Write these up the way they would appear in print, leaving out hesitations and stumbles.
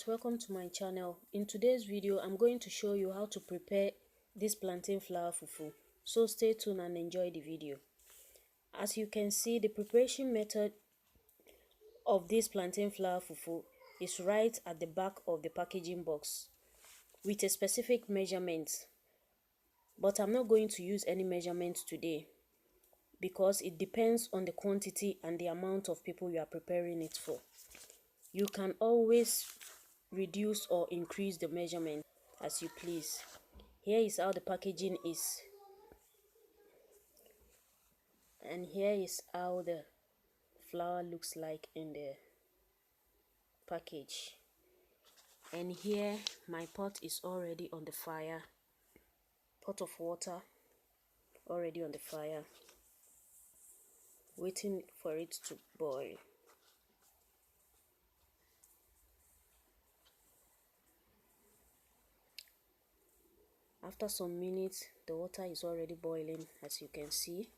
welcome to my channel. In today's video, I'm going to show you how to prepare this plantain flour fufu. So stay tuned and enjoy the video. As you can see, the preparation method of this plantain flour fufu is right at the back of the packaging box with a specific measurement. But I'm not going to use any measurement today because it depends on the quantity and the amount of people you are preparing it for. You can always reduce or increase the measurement as you please. Here is how the packaging is, and here is how the flour looks like in the package. And here my pot is already on the fire, pot of water already on the fire, waiting for it to boil. After some minutes, the water is already boiling, as you can see.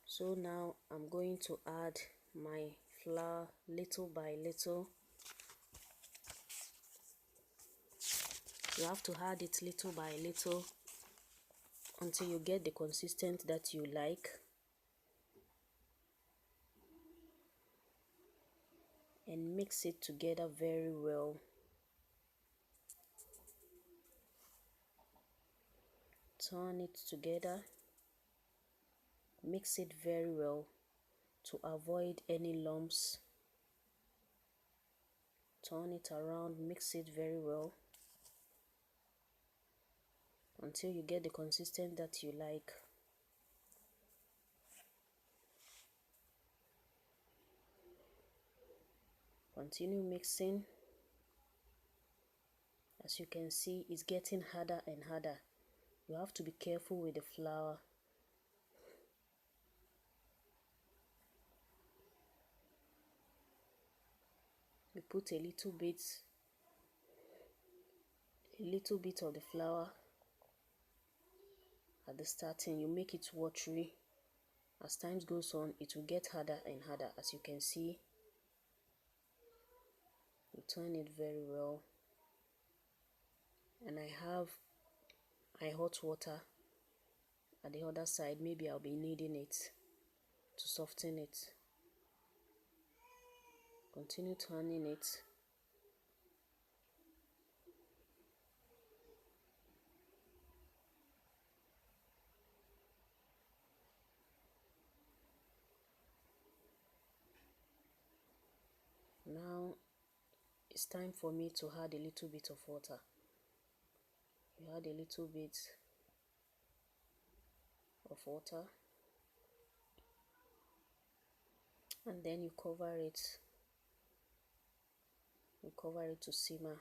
So now I'm going to add my flour little by little. You have to add it little by little until you get the consistency that you like. And mix it together very well. Turn it together. Mix it very well to avoid any lumps. Turn it around, mix it very well until you get the consistency that you like. Continue mixing. As you can see, it's getting harder and harder. You have to be careful with the flour. You put a little bit of the flour at the starting. You make it watery. As time goes on, it will get harder and harder. As you can see, you turn it very well. And I have my hot water at the other side. Maybe I'll be needing it to soften it. Continue turning it. Now it's time for me to add a little bit of water. You add a little bit of water and then you cover it. You cover it to simmer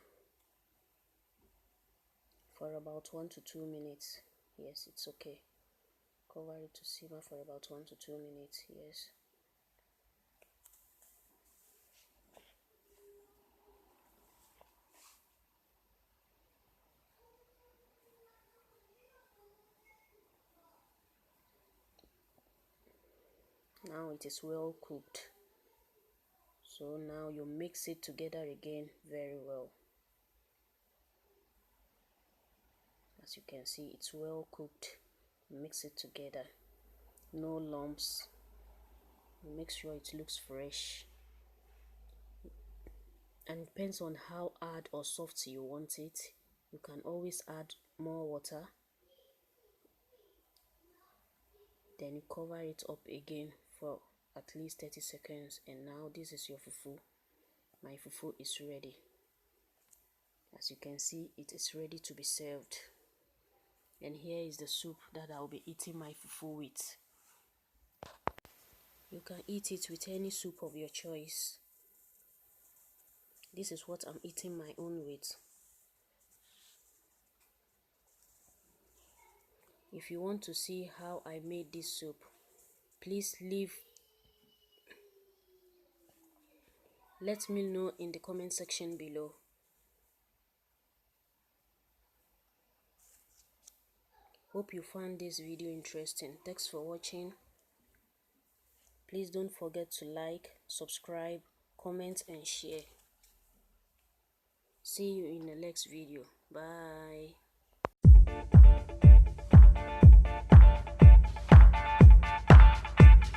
for about 1 to 2 minutes. Yes, it's okay. Cover it to simmer for about 1 to 2 minutes. Yes. Now it is well cooked. So now you mix it together again very well. As you can see, it's well cooked. Mix it together. No lumps. Make sure it looks fresh. And it depends on how hard or soft you want it. You can always add more water. Then you cover it up again for at least 30 seconds. And now this is your fufu. My fufu is ready. As you can see, it is ready to be served. And here is the soup that I'll be eating my fufu with. You can eat it with any soup of your choice. This is what I'm eating my own with. If you want to see how I made this soup, please let me know in the comment section below. Hope you found this video interesting. Thanks for watching. Please don't forget to like, subscribe, comment and share. See you in the next video. Bye.